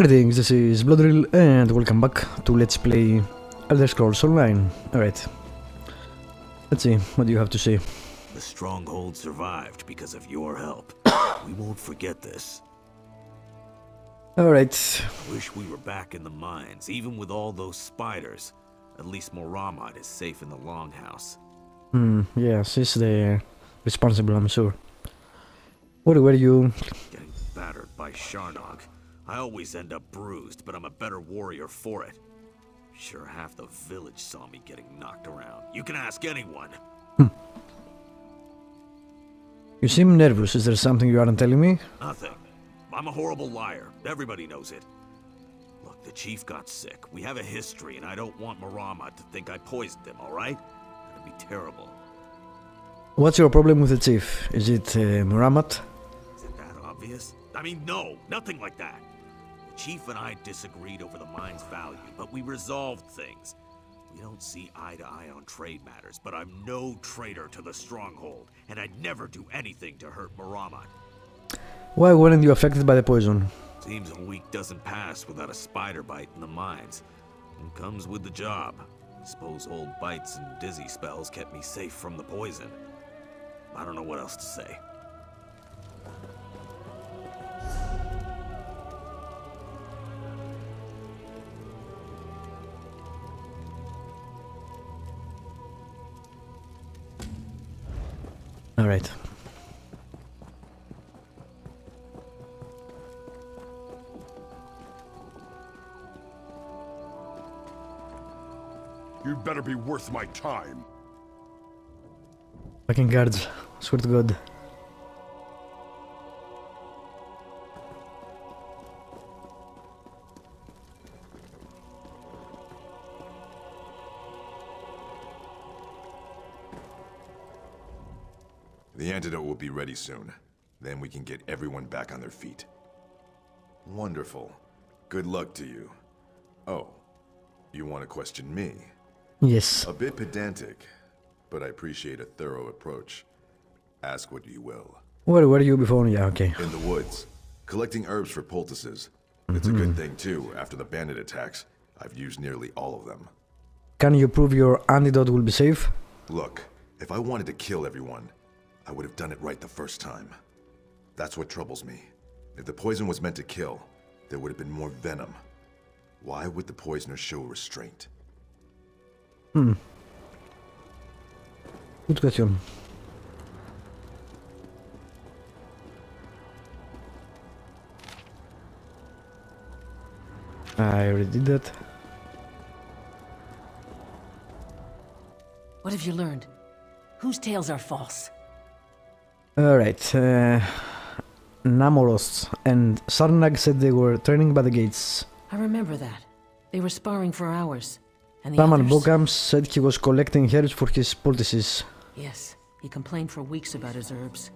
Greetings, this is Bloodrill and welcome back to Let's Play Elder Scrolls Online. Alright, let's see, what do you have to say? The stronghold survived because of your help. We won't forget this. Alright. I wish we were back in the mines, even with all those spiders. At least Moramad is safe in the longhouse. Yeah, she's the responsible, I'm sure. What were you? Getting battered by Sharnog. I always end up bruised, but I'm a better warrior for it. Sure, half the village saw me getting knocked around. You can ask anyone. You seem nervous. Is there something you aren't telling me? Nothing. I'm a horrible liar. Everybody knows it. Look, the chief got sick. We have a history, and I don't want Moramad to think I poisoned him, alright? That'd be terrible. What's your problem with the chief? Is it Moramad? Is it that obvious? I mean, no, nothing like that. The chief and I disagreed over the mine's value, but we resolved things. We don't see eye to eye on trade matters, but I'm no traitor to the stronghold, and I'd never do anything to hurt Moramad. Why weren't you affected by the poison? Seems a week doesn't pass without a spider bite in the mines. It comes with the job. I suppose old bites and dizzy spells kept me safe from the poison. I don't know what else to say. All right. You'd better be worth my time. Fucking guards. Swear to God. The antidote will be ready soon. Then we can get everyone back on their feet. Wonderful. Good luck to you. Oh, you want to question me? Yes. A bit pedantic, but I appreciate a thorough approach. Ask what you will. Where were you before? Yeah, okay. In the woods, collecting herbs for poultices. It's a good thing too, after the bandit attacks. I've used nearly all of them. Can you prove your antidote will be safe? Look, if I wanted to kill everyone, I would have done it right the first time. That's what troubles me. If the poison was meant to kill, there would have been more venom. Why would the poisoner show restraint? Good question. I already did that. What have you learned? Whose tales are false? Alright, Namoros and Sarnag said they were training by the gates. I remember that. They were sparring for hours. And the Taman others? Bokam said he was collecting herbs for his poultices. Yes, he complained for weeks about his herbs.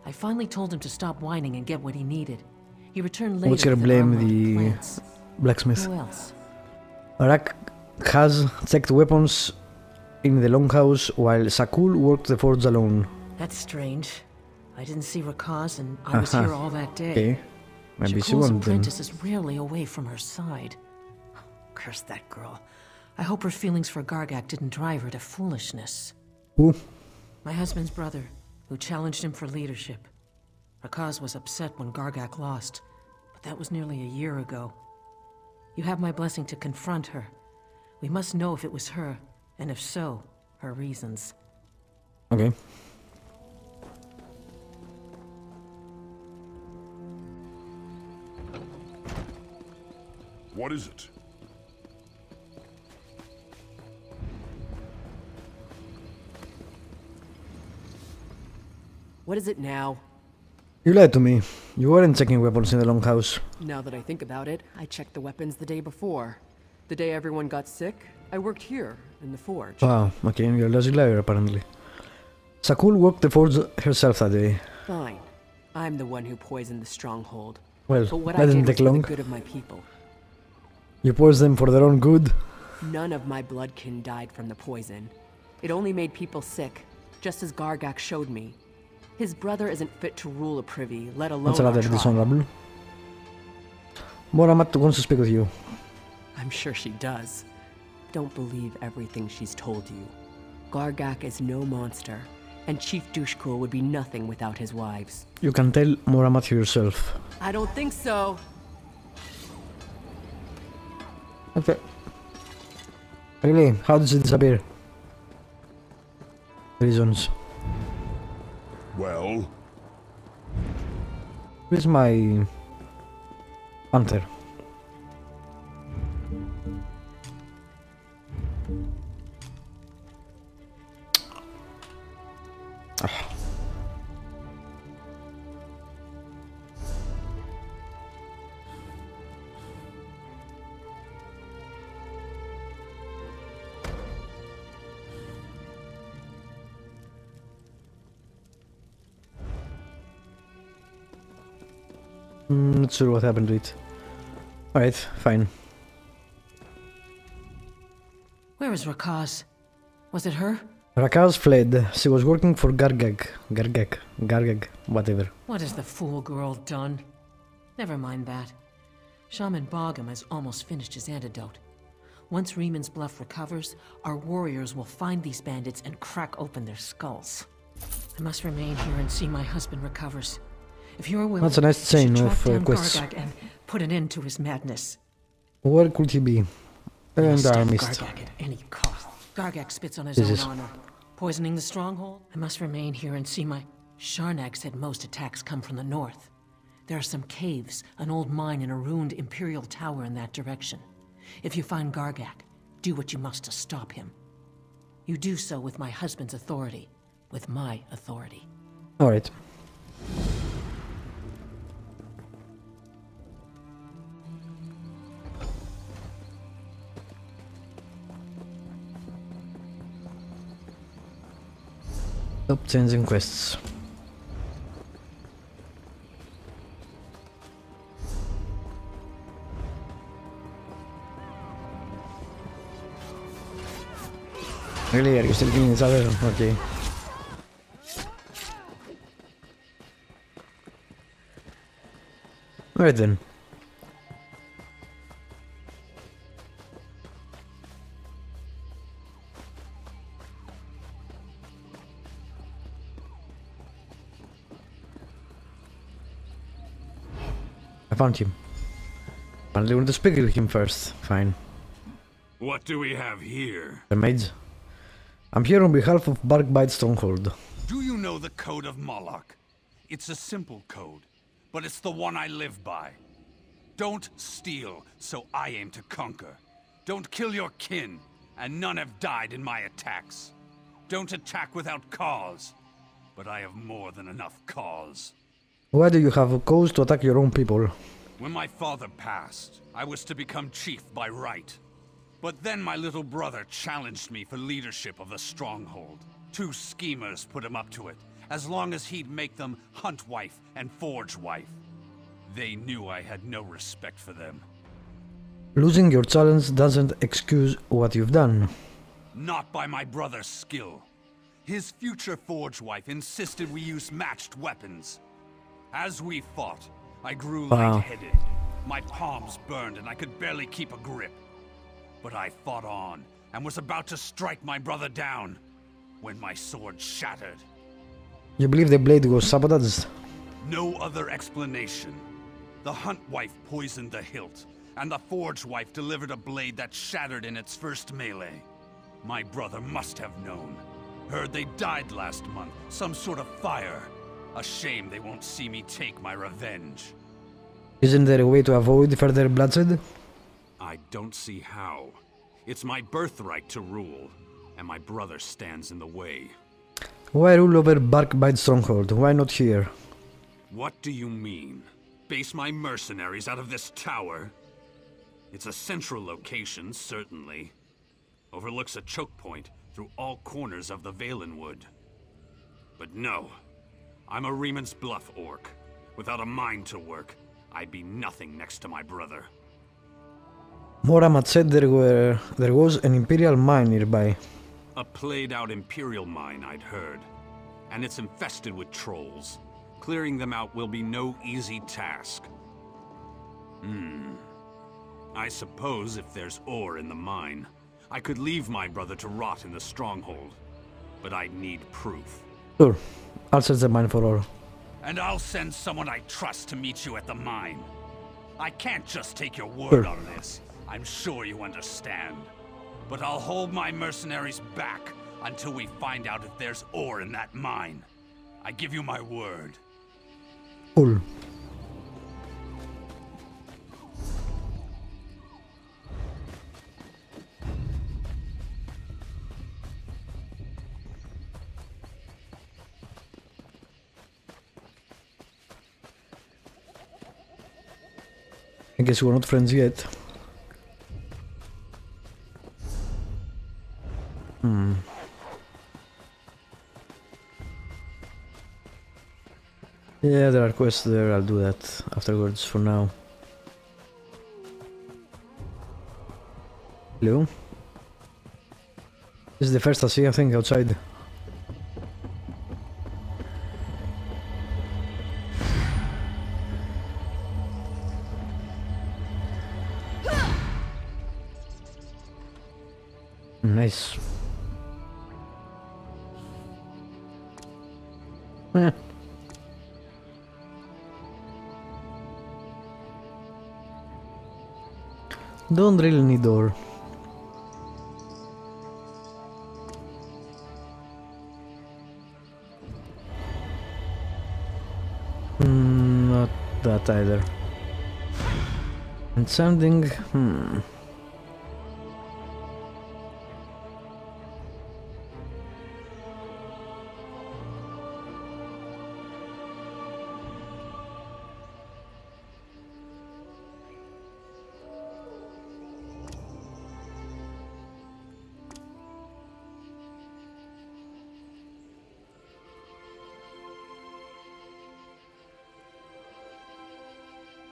I finally told him to stop whining and get what he needed. He returned later. What's gonna with blame armor and the plants. blacksmith? Who else? Arak has checked weapons in the longhouse while Sakul worked the forge alone. That's strange. I didn't see Rakaz and I was here all that day. Okay, maybe she Shakul's wanted them. apprentice is rarely away from her side. Curse that girl. I hope her feelings for Gargak didn't drive her to foolishness. Who? My husband's brother, who challenged him for leadership. Rakaz was upset when Gargak lost, but that was nearly a year ago. You have my blessing to confront her. We must know if it was her, and if so, her reasons. Okay. What is it? What is it now? You lied to me. You weren't checking weapons in the longhouse. Now that I think about it, I checked the weapons the day before. The day everyone got sick, I worked here, in the forge. Wow, okay, you're a logic liar apparently. Sakul worked the forge herself that day. Fine. I'm the one who poisoned the stronghold. Well, But what that I didn't did was take for long. the good of my people. You poisoned them for their own good. None of my bloodkin died from the poison. It only made people sick, just as Gargak showed me. His brother isn't fit to rule a privy, let alone That's a our rather tribe. dishonorable. Moramat wants to speak with you. I'm sure she does. Don't believe everything she's told you. Gargak is no monster, and Chief Dushkul would be nothing without his wives. You can tell Moramat yourself. I don't think so. Okay. Really? How does it disappear? Reasons. Well? Where's my hunter? Not sure what happened to it. Alright, fine. Where is Rakaz? Was it her? Rakaz fled. She was working for Gargag, whatever. What has the fool girl done? Never mind that. Shaman Bogum has almost finished his antidote. Once Reeman's Bluff recovers, our warriors will find these bandits and crack open their skulls. I must remain here and see my husband recovers. If you're willing, that's a nice chain of quests. Gargak and put an end to his madness. Where could he be? And Armies. Gargak at any cost. Gargak spits on his own honor. Poisoning the stronghold? I must remain here and see my... Sharnak said most attacks come from the north. There are some caves, an old mine, and a ruined Imperial tower in that direction. If you find Gargak, do what you must to stop him. You do so with my husband's authority. With my authority. Alright. Stop changing quests. Really? Are you still killing each other? Okay. Alright then. I found him. Apparently I want to speak to him first. Fine. What do we have here? The mage. I'm here on behalf of Barkbite Stronghold. Do you know the Code of Molag? It's a simple code, but it's the one I live by. Don't steal, so I aim to conquer. Don't kill your kin, and none have died in my attacks. Don't attack without cause, but I have more than enough cause. Why do you have a cause to attack your own people? When my father passed, I was to become chief by right. But then my little brother challenged me for leadership of the stronghold. 2 schemers put him up to it, as long as he'd make them hunt wife and forge wife. They knew I had no respect for them. Losing your challenge doesn't excuse what you've done. Not by my brother's skill. His future forge wife insisted we use matched weapons. As we fought, I grew lightheaded. My palms burned and I could barely keep a grip. But I fought on, and was about to strike my brother down, when my sword shattered. You believe the blade was sabotaged? No other explanation. The hunt wife poisoned the hilt, and the forge wife delivered a blade that shattered in its first melee. My brother must have known. Heard they died last month, some sort of fire. A shame they won't see me take my revenge. Isn't there a way to avoid further bloodshed? I don't see how. It's my birthright to rule, and my brother stands in the way. Why rule over Barkbite Stronghold? Why not here? What do you mean? Base my mercenaries out of this tower? It's a central location, certainly. Overlooks a choke point through all corners of the Valenwood. But no. I'm a Reeman's Bluff orc. Without a mind to work, I'd be nothing next to my brother. Moramat said there was an Imperial mine nearby. A played-out Imperial mine, I'd heard. And it's infested with trolls. Clearing them out will be no easy task. I suppose if there's ore in the mine, I could leave my brother to rot in the stronghold. But I'd need proof. Sure. I'll search the mine for ore. And I'll send someone I trust to meet you at the mine. I can't just take your word Sure. on this. I'm sure you understand. But I'll hold my mercenaries back until we find out if there's ore in that mine. I give you my word. Cool. I guess we're not friends yet. Yeah, there are quests there, I'll do that afterwards for now. Hello? This is the first I see, I think, outside. Nice. Don't really need ore. Not that either. And something,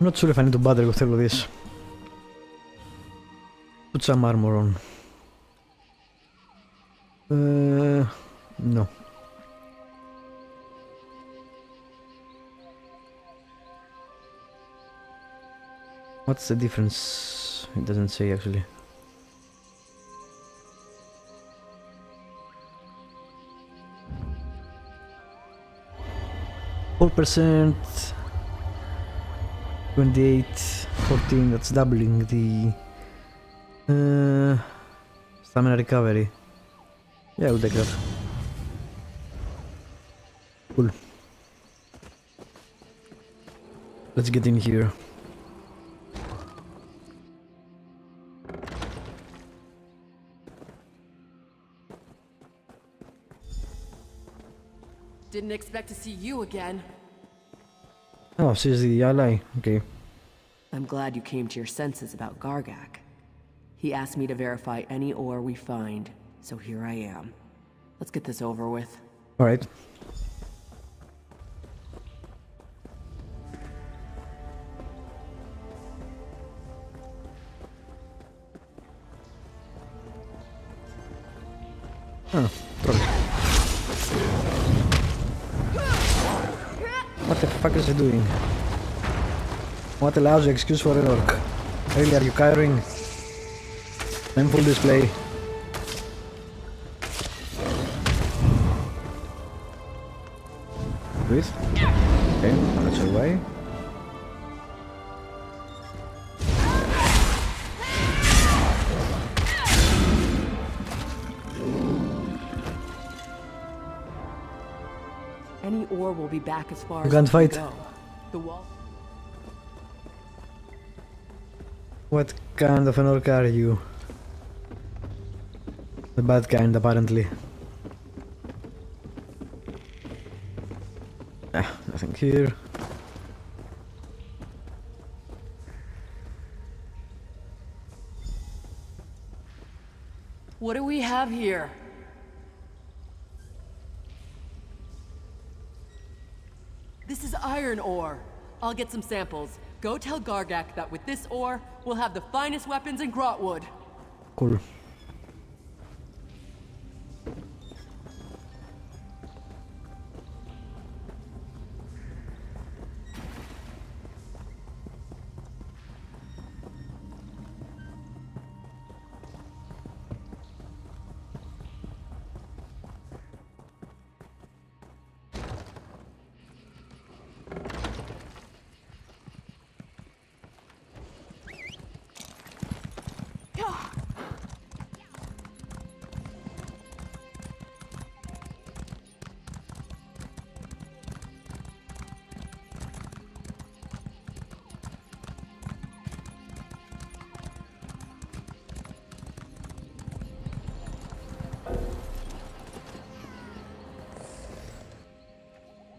I'm not sure if I need to bother with all of this. Put some armor on. No. What's the difference? It doesn't say actually. %, 28, 14, that's doubling the stamina recovery. Yeah, we'll take that. Cool. Let's get in here. Didn't expect to see you again. Oh, she's the ally. Okay. I'm glad you came to your senses about Gargak. He asked me to verify any ore we find, so here I am. Let's get this over with. Alright. Oh, sorry. What the fuck is he doing? What a lousy excuse for an orc. Really, are you cowering? I'm full display. Breathe. Okay, that's away. Any ore will be back as far You as can't we can fight. go. The wall. What kind of an orc are you? The bad kind, apparently. Ah, nothing here. What do we have here? This is iron ore. I'll get some samples. Go tell Gargak that with this ore, we'll have the finest weapons in Grotwood. Cool.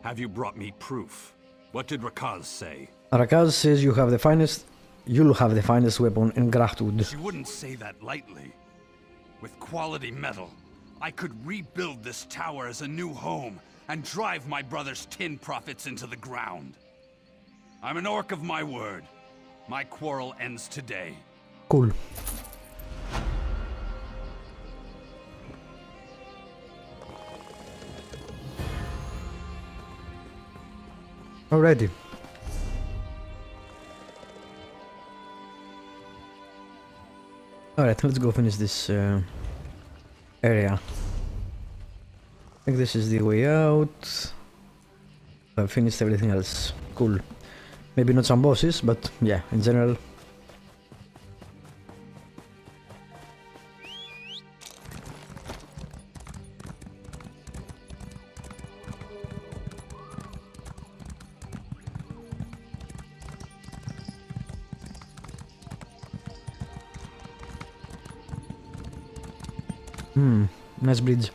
Have you brought me proof? What did Rakaz say? Rakaz says you'll have the finest weapon in Grachtwood. She wouldn't say that lightly. With quality metal, I could rebuild this tower as a new home and drive my brother's tin profits into the ground. I'm an orc of my word. My quarrel ends today. Cool. Alrighty. Alright, let's go finish this area. I think this is the way out. I've finished everything else. Cool. Maybe not some bosses, but yeah, in general. Nice bridge.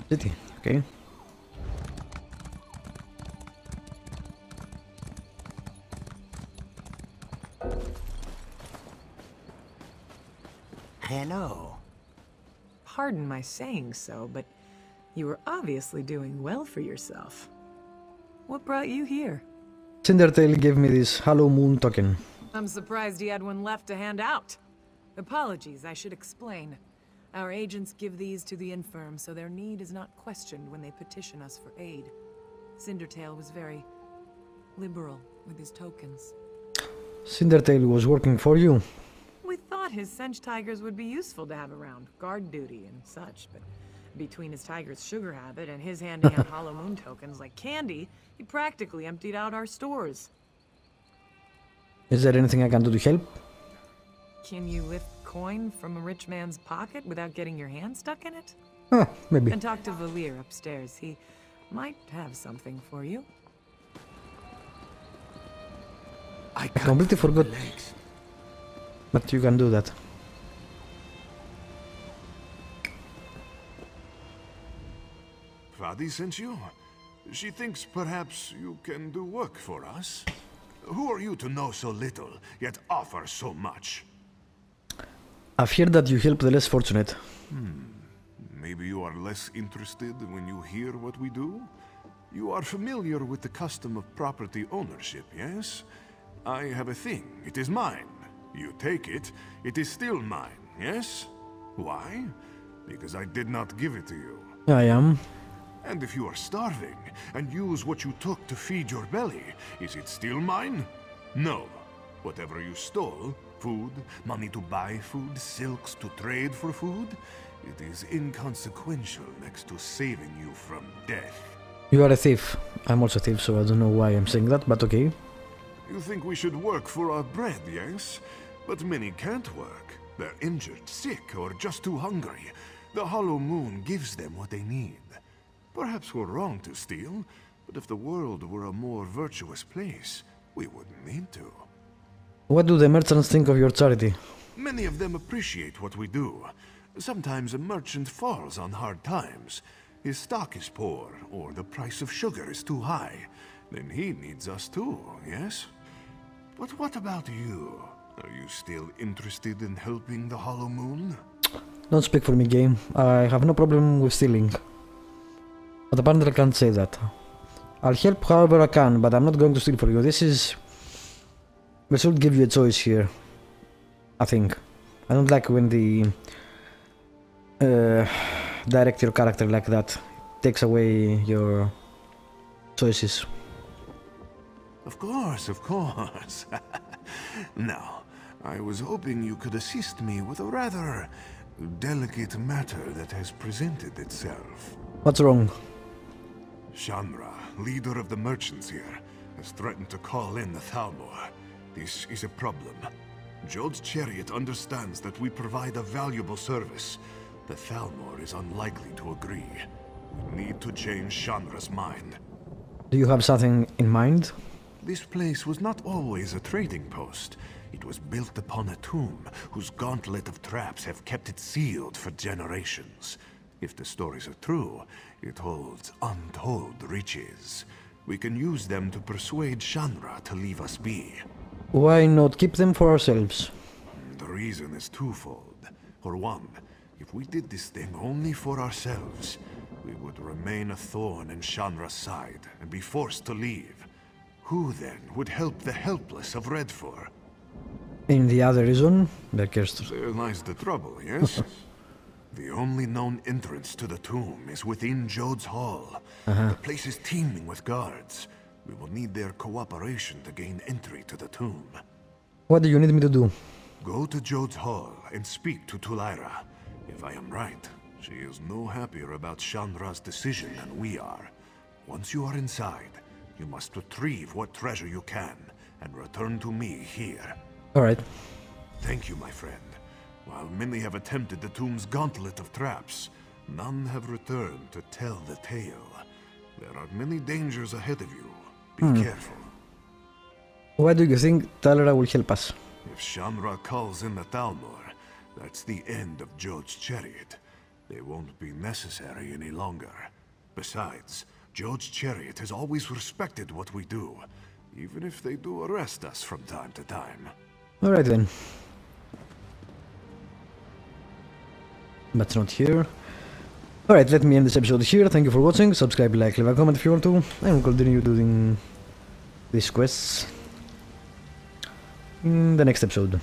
City, okay. Hello. Pardon my saying so, but you were obviously doing well for yourself. What brought you here? Cindertail gave me this Hollow Moon token. I'm surprised he had one left to hand out. Apologies, I should explain. Our agents give these to the infirm, so their need is not questioned when they petition us for aid. Cindertail was very liberal with his tokens. Cindertail was working for you. We thought his Sench tigers would be useful to have around, guard duty and such, but between his tiger's sugar habit and his handing out Hollow Moon tokens like candy, he practically emptied out our stores. Is there anything I can do to help? Can you lift coin from a rich man's pocket without getting your hand stuck in it? Huh, maybe. And talk to Valir upstairs. He might have something for you. I completely forgot. But you can do that. Fadi sent you? She thinks perhaps you can do work for us? Who are you to know so little, yet offer so much? I've heard that you help the less fortunate. Maybe you are less interested when you hear what we do? You are familiar with the custom of property ownership, yes? I have a thing. It is mine. You take it, it is still mine, yes? Why? Because I did not give it to you. I am. And if you are starving, and use what you took to feed your belly, is it still mine? No. Whatever you stole, food, money to buy food, silks to trade for food, it is inconsequential next to saving you from death. You are a thief. I'm also a thief, so I don't know why I'm saying that, but okay. You think we should work for our bread, yes? But many can't work. They're injured, sick, or just too hungry. The Hollow Moon gives them what they need. Perhaps we're wrong to steal, but if the world were a more virtuous place, we wouldn't need to. What do the merchants think of your charity? Many of them appreciate what we do. Sometimes a merchant falls on hard times. His stock is poor, or the price of sugar is too high. Then he needs us too, yes? But what about you? Are you still interested in helping the Hollow Moon? Don't speak for me, game. I have no problem with stealing. But apparently I can't say that. I'll help however I can, but I'm not going to steal for you. This is... We should give you a choice here. I think. I don't like when the... direct your character like that. Takes away your choices. Of course, of course. Now, I was hoping you could assist me with a rather delicate matter that has presented itself. What's wrong? Shanra, leader of the merchants here, has threatened to call in the Thalmor. This is a problem. Jode's chariot understands that we provide a valuable service. The Thalmor is unlikely to agree. We need to change Shanra's mind. Do you have something in mind? This place was not always a trading post. It was built upon a tomb, whose gauntlet of traps have kept it sealed for generations. If the stories are true, it holds untold riches. We can use them to persuade Shanra to leave us be. Why not keep them for ourselves? The reason is twofold. For one, if we did this thing only for ourselves, we would remain a thorn in Shanra's side and be forced to leave. Who then would help the helpless of Redfor? In the other reason, there lies the trouble, yes? The only known entrance to the tomb is within Jode's hall. The place is teeming with guards. We will need their cooperation to gain entry to the tomb. What do you need me to do? Go to Jode's hall and speak to Tulaira. If I am right, she is no happier about Shanra's decision than we are. Once you are inside, you must retrieve what treasure you can and return to me here. Alright. Thank you, my friend. While many have attempted the tomb's gauntlet of traps, none have returned to tell the tale. There are many dangers ahead of you. Be careful. Why do you think Daedra will help us? If Shanra calls in the Thalmor, that's the end of Jode's chariot. They won't be necessary any longer. Besides, Jode's chariot has always respected what we do, even if they do arrest us from time to time. Alright then. But not here. Alright, let me end this episode here. Thank you for watching. Subscribe, like, leave a comment if you want to. And we'll continue doing these quests in the next episode.